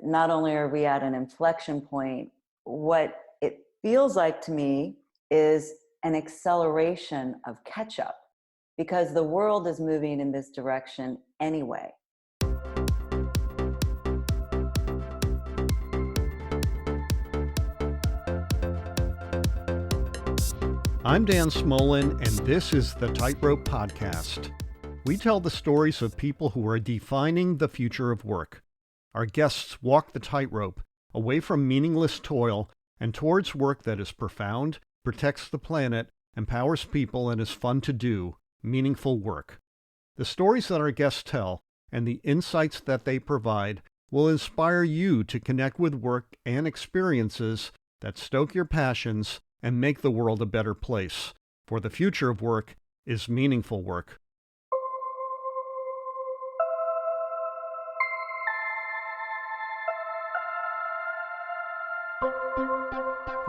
not only are we at an inflection point, what it feels like to me is an acceleration of catch up because the world is moving in this direction anyway. I'm Dan Smolen, and this is the Tightrope podcast. We tell the stories of people who are defining the future of work. Our guests walk the tightrope away from meaningless toil and towards work that is profound, protects the planet, empowers people, and is fun to do, meaningful work. The stories that our guests tell and the insights that they provide will inspire you to connect with work and experiences that stoke your passions and make the world a better place. For the future of work is meaningful work.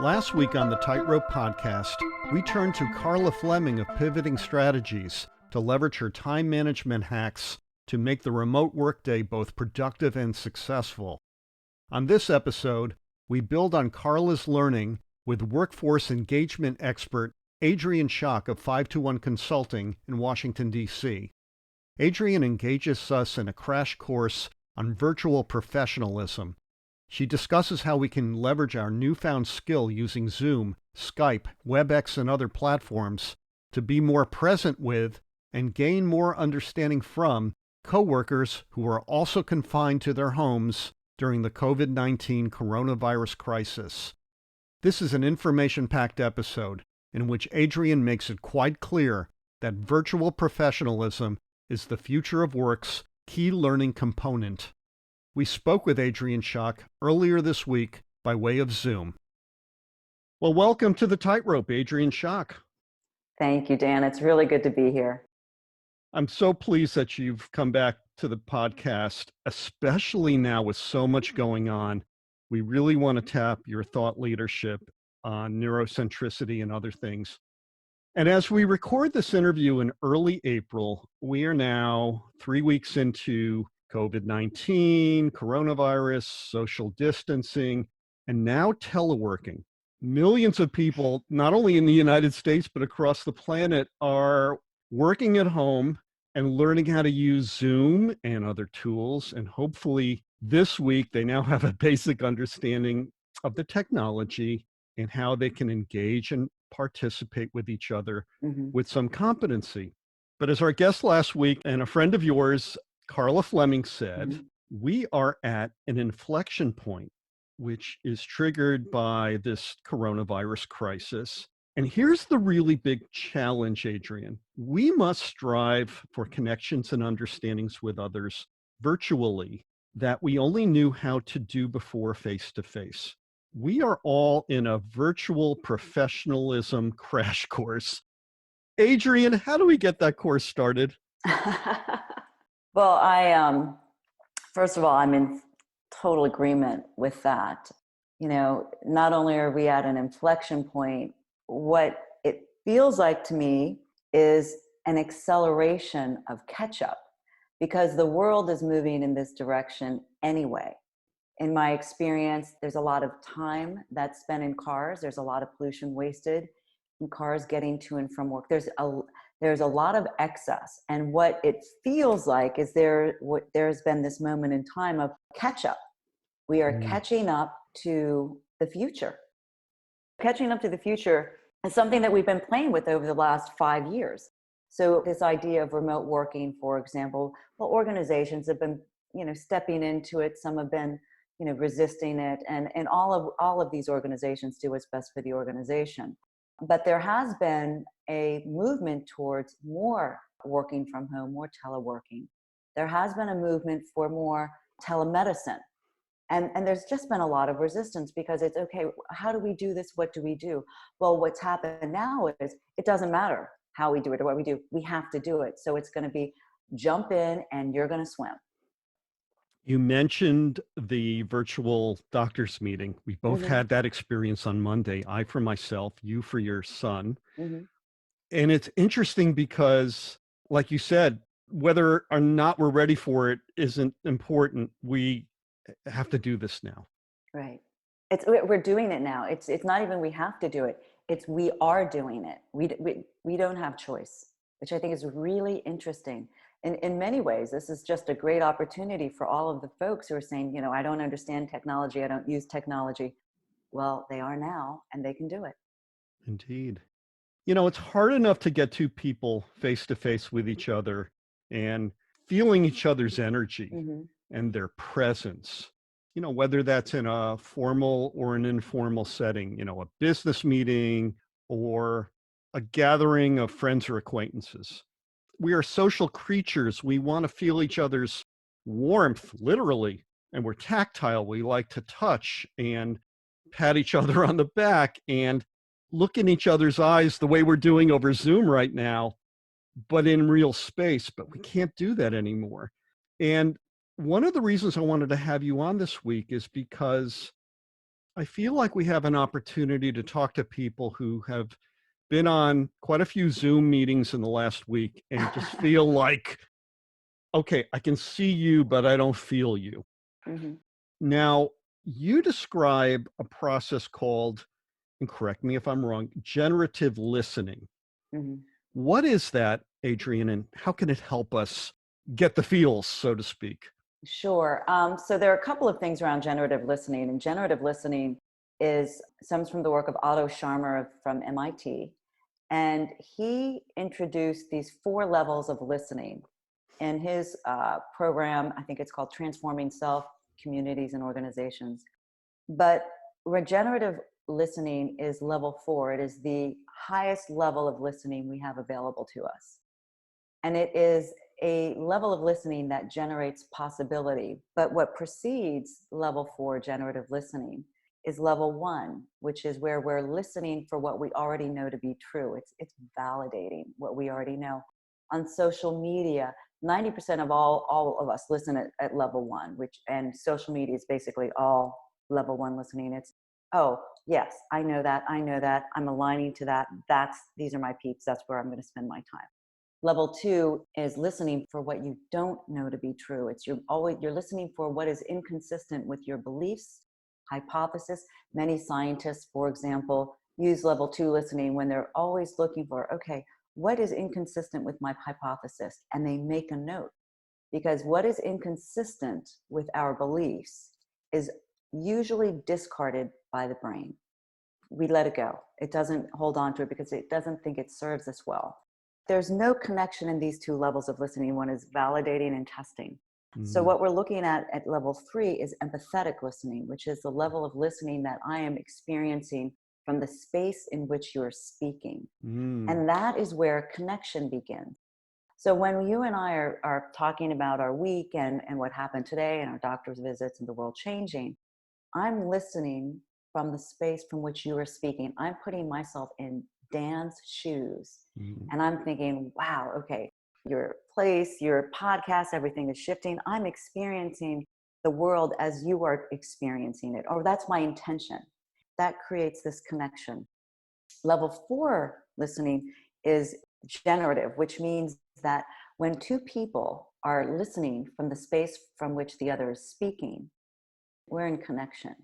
Last week on the Tightrope podcast, we turned to Carla Fleming of Pivoting Strategies to leverage her time management hacks to make the remote workday both productive and successful. On this episode, we build on Carla's learning with workforce engagement expert Adrienne Shoch of 521 Consulting in Washington, D.C. Adrienne engages us in a crash course on virtual professionalism. She discusses how we can leverage our newfound skill using Zoom, Skype, Webex, and other platforms to be more present with and gain more understanding from coworkers who are also confined to their homes during the COVID-19 coronavirus crisis. This is an information-packed episode in which Adrienne makes it quite clear that virtual professionalism is the future of work's key learning component. We spoke with Adrienne Shoch earlier this week by way of Zoom. Well, welcome to the Tightrope, Adrienne Shoch. Thank you, Dan. It's really good to be here. I'm so pleased that you've come back to the podcast, especially now with so much going on. We really want to tap your thought leadership on neurocentricity and other things. And as we record this interview in early April, we are now 3 weeks into COVID-19, coronavirus, social distancing, and now teleworking. Millions of people, not only in the United States, but across the planet, are working at home and learning how to use Zoom and other tools. And hopefully this week, they now have a basic understanding of the technology and how they can engage and participate with each other with some competency. But as our guest last week and a friend of yours, Carla Fleming, said, we are at an inflection point, which is triggered by this coronavirus crisis. And here's the really big challenge, Adrienne. We must strive for connections and understandings with others virtually that we only knew how to do before face-to-face. We are all in a virtual professionalism crash course. Adrienne, how do we get that course started? Well, first of all, I'm in total agreement with that. You know, not only are we at an inflection point, what it feels like to me is an acceleration of catch up because the world is moving in this direction anyway. In my experience, there's a lot of time that's spent in cars. There's a lot of pollution wasted in cars getting to and from work. There's a lot of excess. And what it feels like is there's been this moment in time of catch up. We are catching up to the future. Catching up to the future is something that we've been playing with over the last 5 years. So this idea of remote working, for example, well, organizations have been, stepping into it. Some have been, resisting it. And all of these organizations do what's best for the organization. But there has been a movement towards more working from home, more teleworking. There has been a movement for more telemedicine. And there's just been a lot of resistance because it's, okay, how do we do this? What do we do? Well, what's happened now is it doesn't matter how we do it or what we do. We have to do it. So it's going to be jump in and you're going to swim. You mentioned the virtual doctor's meeting. We both had that experience on Monday. I for myself, you for your son. And it's interesting because, like you said, whether or not we're ready for it isn't important. We have to do this now. Right. We're doing it now. It's not even we have to do it. It's we are doing it. We don't have choice, which I think is really interesting. In many ways, this is just a great opportunity for all of the folks who are saying, you know, I don't understand technology. I don't use technology. Well, they are now, and they can do it. Indeed. You know, it's hard enough to get two people face to face with each other and feeling each other's energy Mm-hmm. and their presence, you know, whether that's in a formal or an informal setting, you know, a business meeting or a gathering of friends or acquaintances. We are social creatures. We want to feel each other's warmth, literally, and we're tactile. We like to touch and pat each other on the back and look in each other's eyes the way we're doing over Zoom right now, but in real space. But we can't do that anymore. And one of the reasons I wanted to have you on this week is because I feel like we have an opportunity to talk to people who have been on quite a few Zoom meetings in the last week and just feel like, okay, I can see you, but I don't feel you. Mm-hmm. Now, you describe a process called, and correct me if I'm wrong, generative listening. Mm-hmm. What is that, Adrienne, and how can it help us get the feels, so to speak? Sure. So there are a couple of things around generative listening, and generative listening stems from the work of Otto Scharmer from MIT, and he introduced these 4 levels of listening in his program. I think it's called Transforming Self, Communities, and Organizations. But regenerative listening is level 4. It is the highest level of listening we have available to us. And it is a level of listening that generates possibility. But what precedes level 4 generative listening is level 1, which is where we're listening for what we already know to be true. It's validating what we already know. On social media, 90% of all of us listen at level 1, and social media is basically all level 1 listening. It's, oh, yes, I know that. I'm aligning to that. These are my peeps. That's where I'm going to spend my time. Level 2 is listening for what you don't know to be true. You're listening for what is inconsistent with your beliefs, hypothesis. Many scientists, for example, use level 2 listening when they're always looking for, okay, what is inconsistent with my hypothesis? And they make a note, because what is inconsistent with our beliefs is usually discarded by the brain. We let it go. It doesn't hold on to it because it doesn't think it serves us well. There's no connection in these 2 levels of listening. One is validating and testing. So what we're looking at level 3 is empathetic listening, which is the level of listening that I am experiencing from the space in which you're speaking. And that is where connection begins. So when you and I are talking about our week and what happened today and our doctor's visits and the world changing, I'm listening from the space from which you are speaking. I'm putting myself in Dan's shoes. And I'm thinking, wow, okay, your place, your podcast, everything is shifting. I'm experiencing the world as you are experiencing it, or that's my intention. That creates this connection. Level 4 listening is generative, which means that when 2 people are listening from the space from which the other is speaking, we're in connection.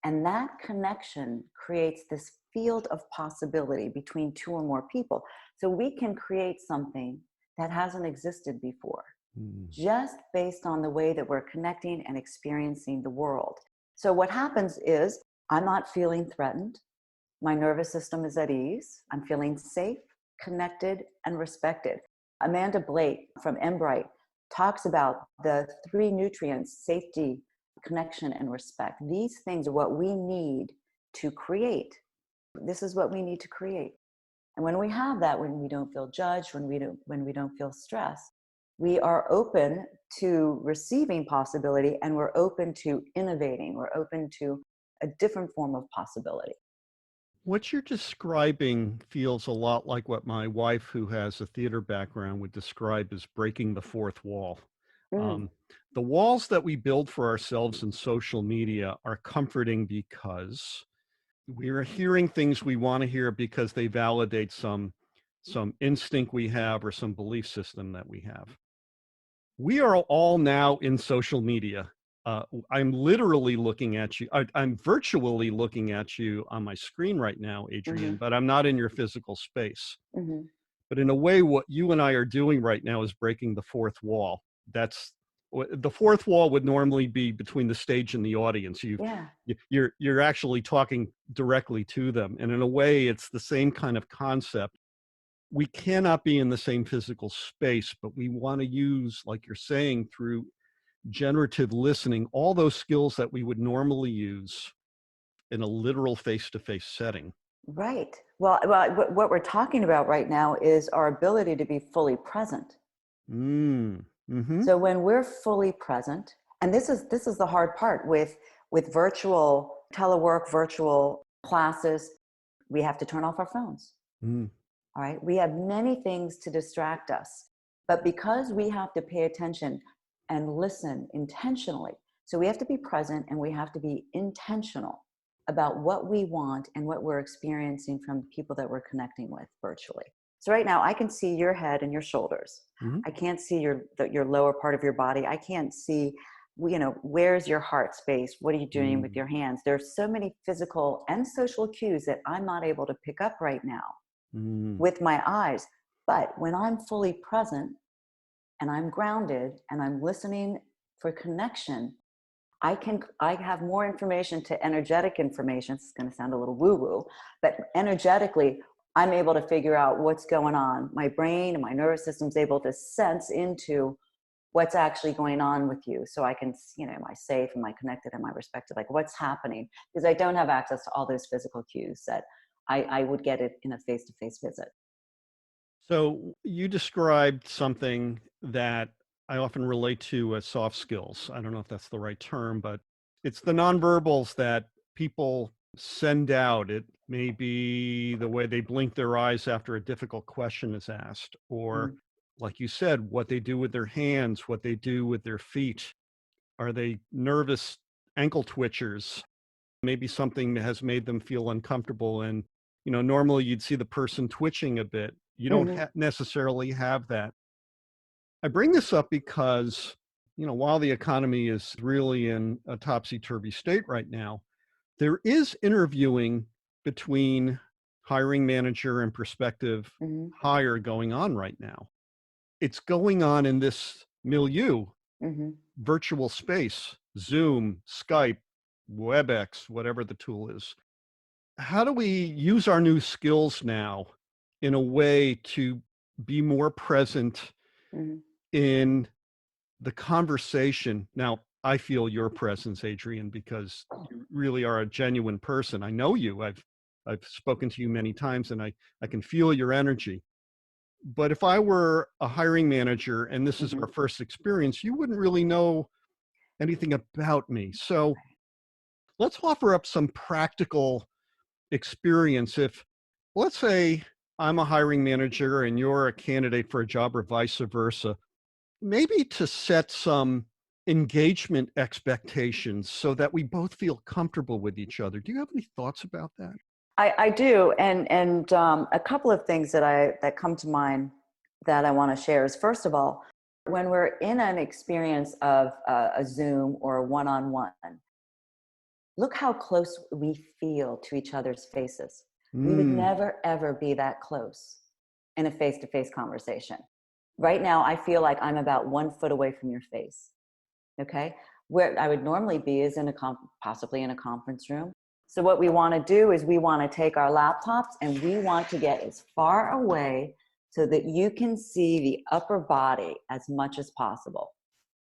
And that connection creates this field of possibility between 2 or more people. So we can create something that hasn't existed before, just based on the way that we're connecting and experiencing the world. So what happens is I'm not feeling threatened. My nervous system is at ease. I'm feeling safe, connected, and respected. Amanda Blake from Embright talks about the 3 nutrients: safety, connection, and respect. These things are what we need to create. This is what we need to create. And when we have that, when we don't feel judged, when we don't feel stressed, we are open to receiving possibility, and we're open to innovating. We're open to a different form of possibility. What you're describing feels a lot like what my wife, who has a theater background, would describe as breaking the 4th wall. The walls that we build for ourselves in social media are comforting because we're hearing things we want to hear because they validate some instinct we have or some belief system that we have. We are all now in social media. I'm literally looking at you. I'm virtually looking at you on my screen right now, Adrienne, Mhm. but I'm not in your physical space. Mhm. But in a way, what you and I are doing right now is breaking the fourth wall. That's the fourth wall would normally be between the stage and the audience. Yeah. You're actually talking directly to them, and in a way, it's the same kind of concept. We cannot be in the same physical space, but we want to use, like you're saying, through generative listening, all those skills that we would normally use in a literal face-to-face setting. Right. Well, what we're talking about right now is our ability to be fully present. Mm-hmm. So when we're fully present, and this is the hard part with virtual telework, virtual classes, we have to turn off our phones. Mm. All right. We have many things to distract us, but because we have to pay attention and listen intentionally, so we have to be present and we have to be intentional about what we want and what we're experiencing from people that we're connecting with virtually. So right now I can see your head and your shoulders. Mm-hmm. I can't see your lower part of your body. I can't see, where's your heart space? What are you doing with Mm. your hands? There's so many physical and social cues that I'm not able to pick up right now Mm. with my eyes. But when I'm fully present and I'm grounded and I'm listening for connection, I have more information to energetic information. It's going to sound a little woo-woo, but energetically, I'm able to figure out what's going on. My brain and my nervous system's able to sense into what's actually going on with you. So I can, am I safe? Am I connected? Am I respected? Like what's happening? Because I don't have access to all those physical cues that I would get it in a face-to-face visit. So you described something that I often relate to as soft skills. I don't know if that's the right term, but it's the nonverbals that people send out. It may be the way they blink their eyes after a difficult question is asked, or Mm. like you said, what they do with their hands, what they do with their feet. Are they nervous ankle twitchers? Maybe something has made them feel uncomfortable. And, normally you'd see the person twitching a bit. You don't Mhm. necessarily have that. I bring this up because, while the economy is really in a topsy-turvy state right now, there is interviewing between hiring manager and prospective Mhm. hire going on right now. It's going on in this milieu, Mhm. virtual space, Zoom, Skype, Webex, whatever the tool is. How do we use our new skills now in a way to be more present Mhm. in the conversation? Now, I feel your presence, Adrienne, because you really are a genuine person. I know you. I've spoken to you many times, and I can feel your energy. But if I were a hiring manager and this is our Mhm. first experience, you wouldn't really know anything about me. So let's offer up some practical experience. If, let's say, I'm a hiring manager and you're a candidate for a job or vice versa, maybe to set some engagement expectations so that we both feel comfortable with each other. Do you have any thoughts about that? I do, and a couple of things that come to mind that I want to share is, first of all, when we're in an experience of a Zoom or a one-on-one, look how close we feel to each other's faces. We would Mm. never ever be that close in a face-to-face conversation. Right now, I feel like I'm about 1 foot away from your face. Okay, where I would normally be is in possibly in a conference room. So what we want to do is we want to take our laptops and we want to get as far away so that you can see the upper body as much as possible,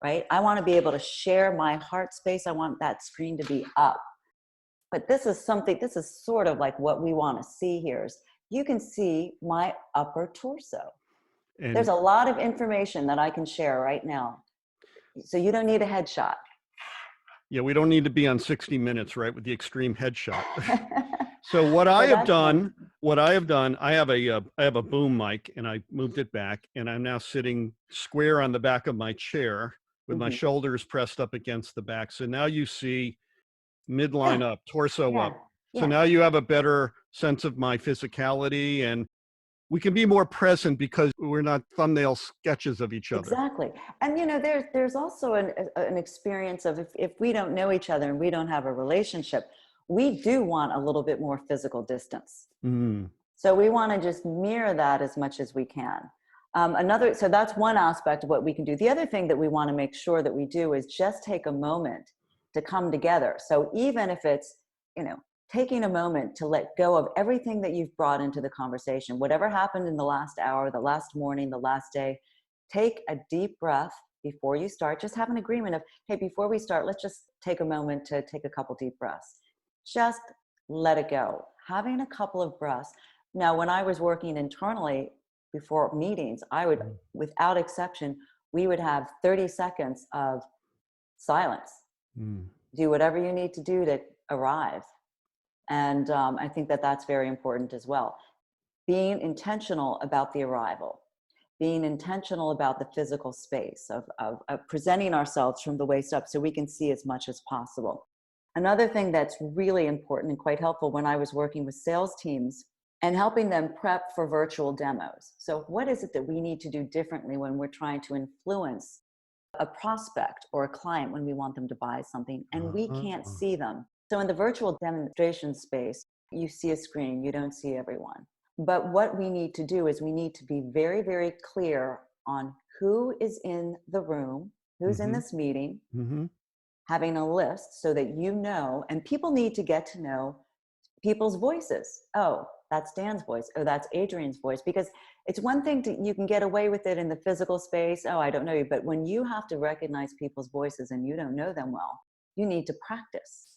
right? I want to be able to share my heart space. I want that screen to be up. But this is sort of like what we want to see here is you can see my upper torso. There's And a lot of information that I can share right now. So you don't need a headshot. yeah, we don't need to be on 60 Minutes, right, with the extreme headshot. So what I So have that's one. done, I have a boom mic and I moved it back and I'm now sitting square on the back of my chair with my Mhm. shoulders pressed up against the back. So now you see Yeah, midline up, torso yeah, up. So yeah. now you have a better sense of my physicality. And we can be more present because we're not thumbnail sketches of each other. Exactly. And there's also an experience of if we don't know each other and we don't have a relationship, we do want a little bit more physical distance. Mm. So we want to just mirror that as much as we can. So that's one aspect of what we can do. The other thing that we want to make sure that we do is just take a moment to come together. So even if it's, taking a moment to let go of everything that you've brought into the conversation, whatever happened in the last hour, the last morning, the last day, take a deep breath before you start. Just have an agreement of, hey, before we start, let's just take a moment to take a couple deep breaths. Just let it go. Having a couple of breaths. Now, when I was working internally before meetings, I would, without exception, we would have 30 seconds of silence. Do whatever you need to do to arrive. And I think that that's very important as well. Being intentional about the arrival, being intentional about the physical space of presenting ourselves from the waist up so we can see as much as possible. Another thing that's really important and quite helpful when I was working with sales teams and helping them prep for virtual demos. So what is it that we need to do differently when we're trying to influence a prospect or a client when we want them to buy something and we can't see them? So in the virtual demonstration space, you see a screen, you don't see everyone. But what we need to do is we need to be very, very clear on who is in the room, who's in this meeting, having a list so that and people need to get to know people's voices. Oh, that's Dan's voice. Oh, that's Adrienne's voice. Because it's one thing you can get away with it in the physical space. Oh, I don't know you. But when you have to recognize people's voices and you don't know them well, you need to practice.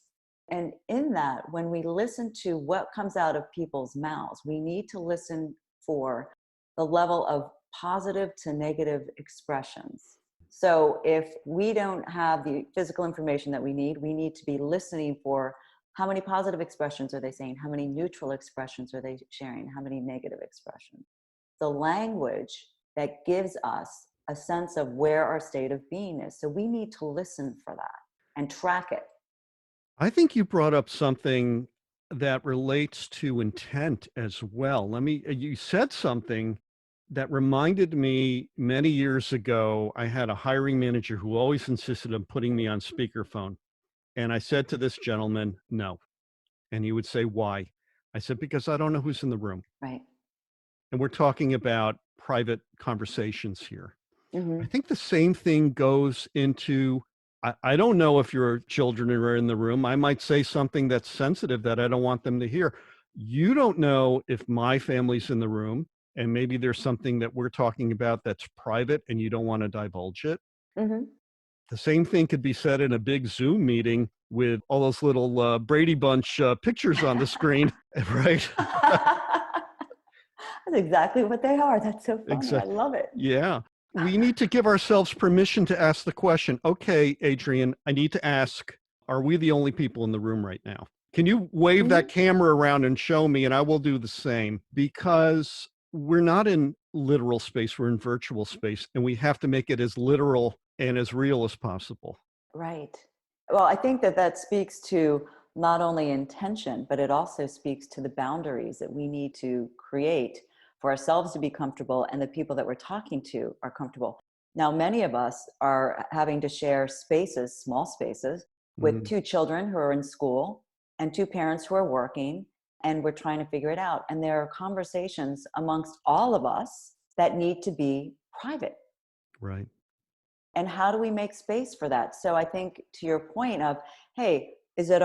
And in that, when we listen to what comes out of people's mouths, we need to listen for the level of positive to negative expressions. So if we don't have the physical information that we need to be listening for how many positive expressions are they saying? How many neutral expressions are they sharing? How many negative expressions? The language that gives us a sense of where our state of being is. So we need to listen for that and track it. I think you brought up something that relates to intent as well. You said something that reminded me many years ago. I had a hiring manager who always insisted on putting me on speakerphone. And I said to this gentleman, no. And he would say, why? I said, because I don't know who's in the room. Right. And we're talking about private conversations here. Mm-hmm. I think the same thing goes into, I don't know if your children are in the room. I might say something that's sensitive that I don't want them to hear. You don't know if my family's in the room and maybe there's something that we're talking about that's private and you don't want to divulge it. Mm-hmm. The same thing could be said in a big Zoom meeting with all those little Brady Bunch pictures on the screen, right? That's exactly what they are. That's so funny. Exactly. I love it. Yeah. We need to give ourselves permission to ask the question, okay, Adrienne, I need to ask, are we the only people in the room right now? Can you wave that camera around and show me? And I will do the same, because we're not in literal space, we're in virtual space, and we have to make it as literal and as real as possible. Right. Well, I think that speaks to not only intention, but it also speaks to the boundaries that we need to create for ourselves to be comfortable and the people that we're talking to are comfortable. Now, many of us are having to share spaces, small spaces, with two children who are in school and two parents who are working, and we're trying to figure it out. And there are conversations amongst all of us that need to be private. Right. And how do we make space for that? So I think to your point of, hey, is it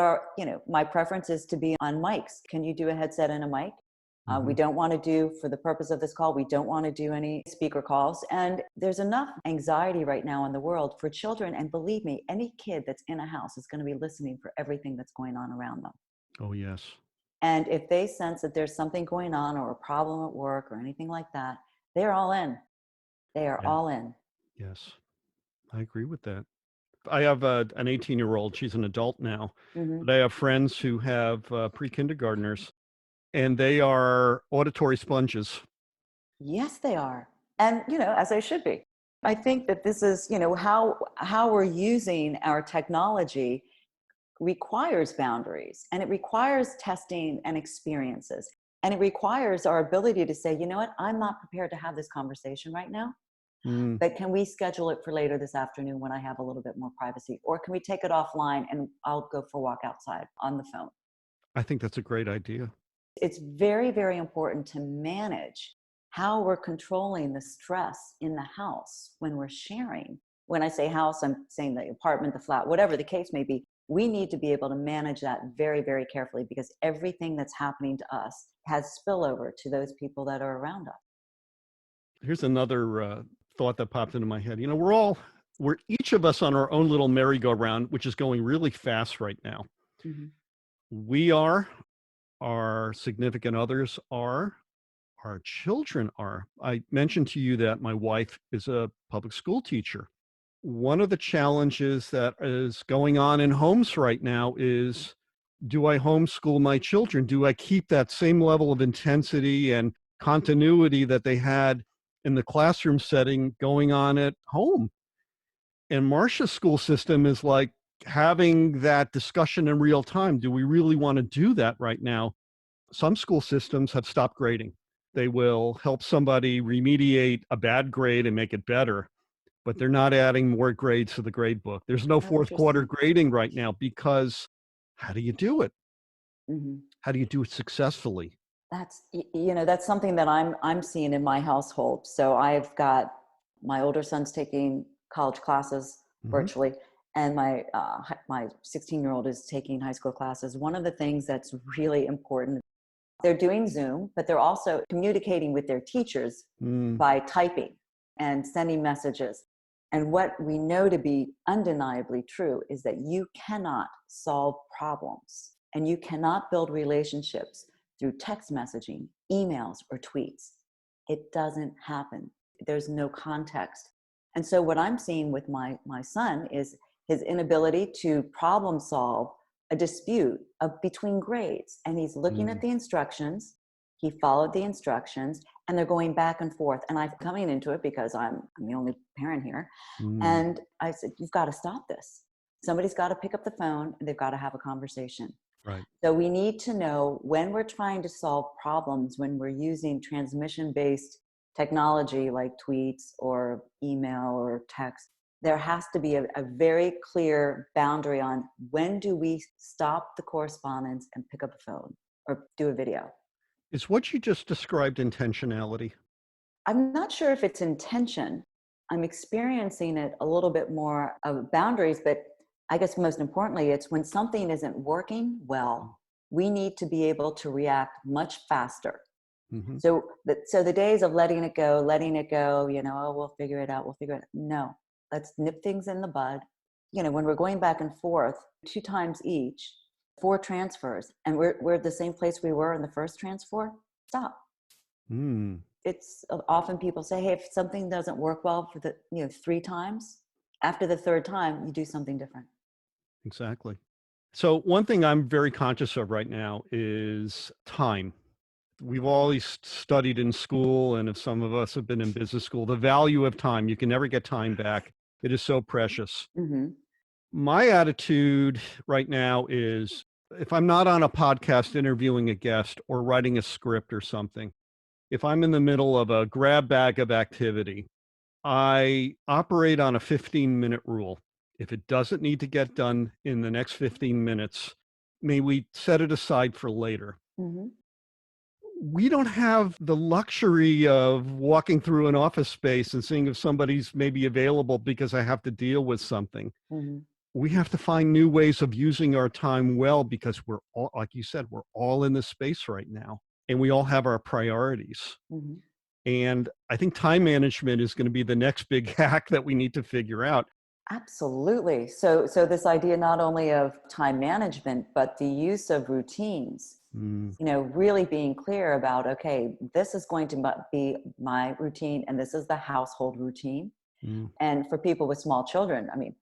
my preference is to be on mics. Can you do a headset and a mic? We don't want to do, for the purpose of this call, we don't want to do any speaker calls. And there's enough anxiety right now in the world for children. And believe me, any kid that's in a house is going to be listening for everything that's going on around them. Oh, yes. And if they sense that there's something going on or a problem at work or anything like that, they're all in. They are all in. Yes, I agree with that. I have an 18-year-old. She's an adult now. But I have friends who have pre-kindergartners, and they are auditory sponges. Yes, they are. And, as they should be. I think that this is, how we're using our technology requires boundaries, and it requires testing and experiences. And it requires our ability to say, you know what, I'm not prepared to have this conversation right now, Mm, but can we schedule it for later this afternoon when I have a little bit more privacy? Or can we take it offline and I'll go for a walk outside on the phone? I think that's a great idea. It's very, very important to manage how we're controlling the stress in the house when we're sharing. When I say house, I'm saying the apartment, the flat, whatever the case may be. We need to be able to manage that very, very carefully, because everything that's happening to us has spillover to those people that are around us. Here's another thought that popped into my head. You know, we're each of us on our own little merry-go-round, which is going really fast right now. Mhm. We are, our significant others are, our children are. I mentioned to you that my wife is a public school teacher. One of the challenges that is going on in homes right now is, do I homeschool my children? Do I keep that same level of intensity and continuity that they had in the classroom setting going on at home? And Marcia's school system is like having that discussion in real time. Do we really want to do that right now? Some school systems have stopped grading. They will help somebody remediate a bad grade and make it better, but they're not adding more grades to the grade book. There's no Oh, fourth quarter interesting. grading right now, because how do you do it? Mhm. How do you do it successfully? That's something that I'm seeing in my household. So I've got my older son's taking college classes Hmm. virtually, and my 16-year-old is taking high school classes. One of the things that's really important, they're doing Zoom, but they're also communicating with their teachers Mm, by typing and sending messages. And what we know to be undeniably true is that you cannot solve problems and you cannot build relationships through text messaging, emails, or tweets. It doesn't happen. There's no context. And so what I'm seeing with my son is his inability to problem solve a dispute between grades. And he's looking at mm, the instructions. He followed the instructions, and they're going back and forth. And I'm coming into it because I'm the only parent here. mm. And I said, you've got to stop this. Somebody's got to pick up the phone and they've got to have a conversation. Right. So we need to know when we're trying to solve problems, when we're using transmission-based technology like tweets or email or text, there has to be a very clear boundary on when do we stop the correspondence and pick up a phone or do a video. Is what you just described intentionality? I'm not sure if it's intention. I'm experiencing it a little bit more of boundaries, but I guess most importantly, it's when something isn't working well, we need to be able to react much faster. Mm-hmm. So the days of letting it go, oh, we'll figure it out, we'll figure it out. No, let's nip things in the bud. When we're going back and forth 2 times each, 4 transfers, and we're at the same place we were in the first transfer, stop. Mm, It's often people say, hey, if something doesn't work well for the 3 times, after the third time, you do something different. exactly. So one thing I'm very conscious of right now is time. We've always studied in school, and if some of us have been in business school, the value of time. You can never get time back. It is so precious. Mm-hmm. My attitude right now is, if I'm not on a podcast interviewing a guest or writing a script or something, if I'm in the middle of a grab bag of activity, I operate on a 15-minute rule. If it doesn't need to get done in the next 15 minutes, may we set it aside for later. Mm-hmm. We don't have the luxury of walking through an office space and seeing if somebody's maybe available because I have to deal with something. Mm-hmm. We have to find new ways of using our time well, because we're all, like you said, we're all in this space right now, and we all have our priorities. Mm-hmm. And I think time management is going to be the next big hack that we need to figure out. Absolutely. So this idea not only of time management, but the use of routines, Mm, really being clear about, okay, this is going to be my routine and this is the household routine. mm, And for people with small children, I mean,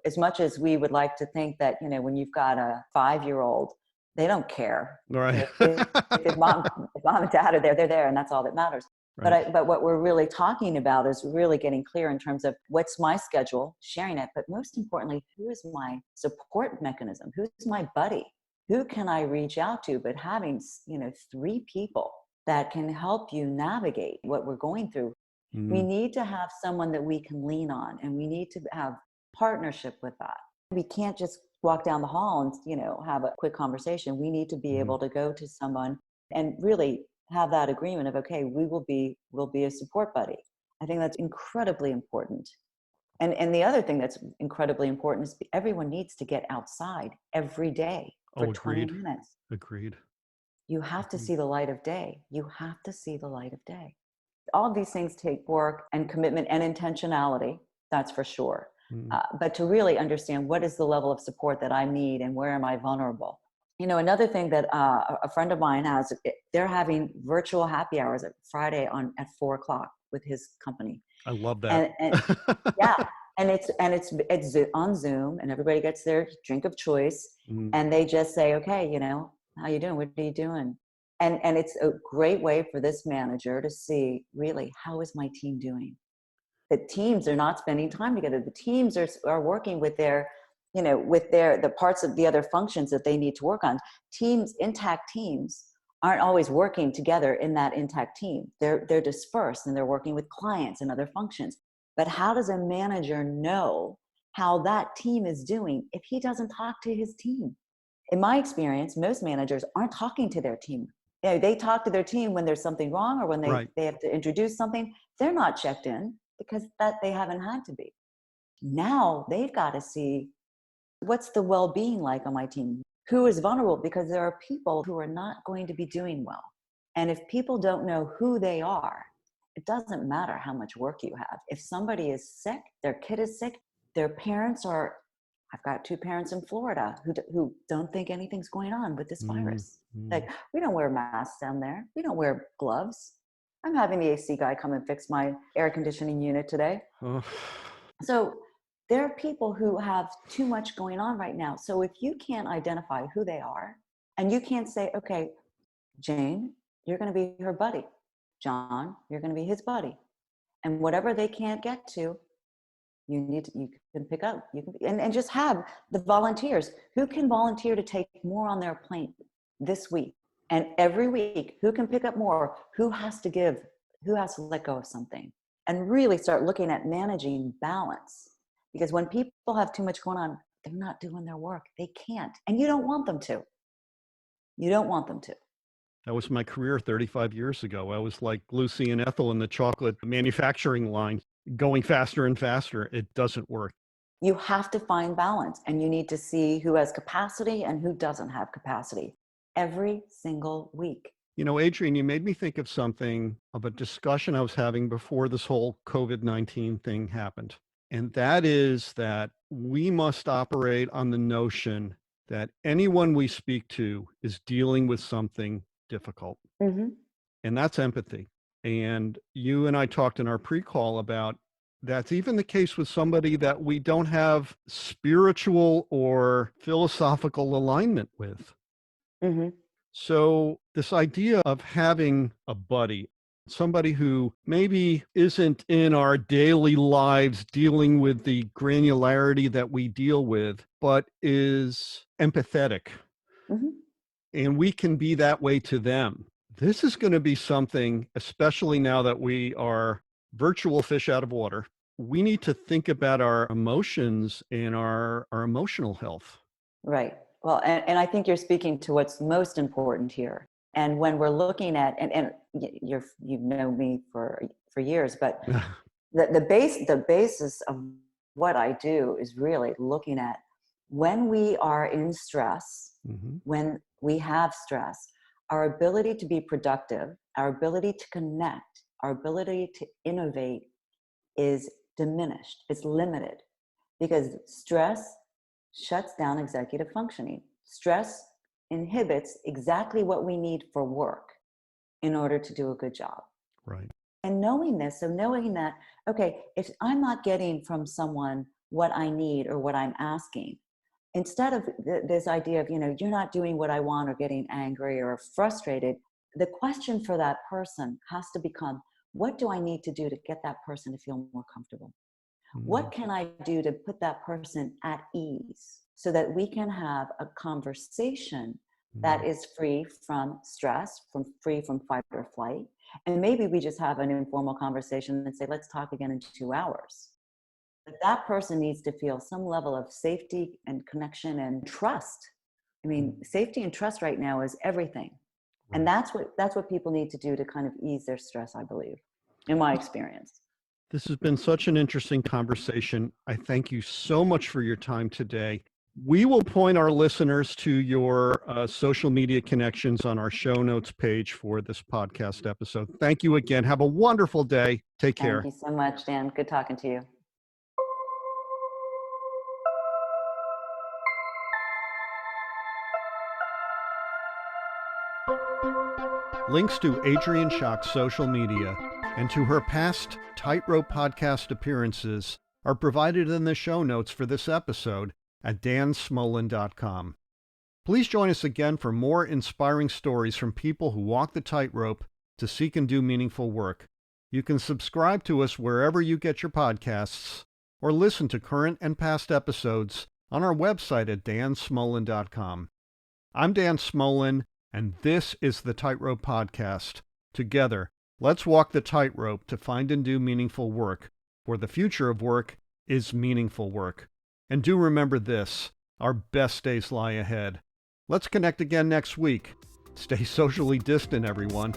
as much as we would like to think that, when you've got a 5-year-old, they don't care. all right. If mom and dad are there, they're there, and that's all that matters. Right. But what we're really talking about is really getting clear in terms of what's my schedule, sharing it, but most importantly, who is my support mechanism? Who's my buddy? Who can I reach out to? But having, 3 people that can help you navigate what we're going through. We Mm, need to have someone that we can lean on, and we need to have partnership with that. We can't just walk down the hall and, have a quick conversation. We need to be mhm. able to go to someone and really have that agreement of, okay, we'll be a support buddy. I think that's incredibly important. And the other thing that's incredibly important is everyone needs to get outside every day for Oh, 20 agreed. minutes. Agreed. You have to Agreed. see the light of day. You have to see the light of day. All of these things take work and commitment and intentionality, that's for sure. Mm. But to really understand what is the level of support that I need and where am I vulnerable. Another thing that a friend of mine has, they're having virtual happy hours at Friday at 4 o'clock with his company. I love that. And yeah, and it's on Zoom, and everybody gets their drink of choice, Mm, and they just say, okay, how you doing? What are you doing? And it's a great way for this manager to see really how is my team doing. The teams are not spending time together. The teams are working with their, the parts of the other functions that they need to work on. Intact teams aren't always working together in that intact team. They're dispersed and they're working with clients and other functions. But how does a manager know how that team is doing if he doesn't talk to his team? In my experience, most managers aren't talking to their team. They talk to their team when there's something wrong or when right. they have to introduce something. They're not checked in because that they haven't had to be. Now they've got to see what's the well-being like on my team? Who is vulnerable? Because there are people who are not going to be doing well. And if people don't know who they are, it doesn't matter how much work you have. If somebody is sick, their kid is sick, their parents are, I've got 2 parents in Florida who don't think anything's going on with this Mm, virus. mm. Like, we don't wear masks down there. We don't wear gloves. I'm having the AC guy come and fix my air conditioning unit today. Oh, So there are people who have too much going on right now. So if you can't identify who they are, and you can't say, okay, Jane, you're going to be her buddy. John, you're going to be his buddy. And whatever they can't get to, you can pick up. You can and just have the volunteers who can volunteer to take more on their plate this week. And every week, who can pick up more? Who has to give? Who has to let go of something? And really start looking at managing balance. Because when people have too much going on, they're not doing their work. They can't. And you don't want them to. You don't want them to. that was my career 35 years ago. I was like Lucy and Ethel in the chocolate manufacturing line, going faster and faster. It doesn't work. You have to find balance, and you need to see who has capacity and who doesn't have capacity every single week. Adrienne, you made me think of something, of a discussion I was having before this whole COVID-19 thing happened. And that is that we must operate on the notion that anyone we speak to is dealing with something difficult. Mm-hmm. And that's empathy. And you and I talked in our pre-call about that's even the case with somebody that we don't have spiritual or philosophical alignment with. Mm-hmm. So this idea of having a buddy, somebody who maybe isn't in our daily lives dealing with the granularity that we deal with, but is empathetic, Mm-hmm. and we can be that way to them. This is going to be something, especially now that we are virtual fish out of water. We need to think about our emotions and our emotional health. Right. Well, and I think you're speaking to what's most important here. And when we're looking at, you know me for years, but the basis of what I do is really looking at when we are in stress, Mhm. when we have stress, our ability to be productive, our ability to connect, our ability to innovate is diminished, it's limited, because stress shuts down executive functioning. Stress inhibits exactly what we need for work in order to do a good job. Right. And knowing this, so knowing that, okay, if I'm not getting from someone what I need or what I'm asking, instead of this idea of, you're not doing what I want, or getting angry or frustrated, the question for that person has to become, what do I need to do to get that person to feel more comfortable? Mm. What can I do to put that person at ease? so that we can have a conversation that is free from stress, free from fight or flight. And maybe we just have an informal conversation and say, let's talk again in 2 hours. But that person needs to feel some level of safety and connection and trust. I mean, safety and trust right now is everything. Right. And that's what people need to do to kind of ease their stress, I believe, in my experience. This has been such an interesting conversation. I thank you so much for your time today. We will point our listeners to your social media connections on our show notes page for this podcast episode. Thank you again. Have a wonderful day. Take care. Thank you so much, Dan. Good talking to you. Links to Adrienne Shoch's social media and to her past Tightrope podcast appearances are provided in the show notes for this episode at dansmolen.com. Please join us again for more inspiring stories from people who walk the tightrope to seek and do meaningful work. You can subscribe to us wherever you get your podcasts or listen to current and past episodes on our website at dansmolen.com. I'm Dan Smolen, and this is the Tightrope Podcast. Together, let's walk the tightrope to find and do meaningful work, for the future of work is meaningful work. And do remember this, our best days lie ahead. Let's connect again next week. Stay socially distant, everyone.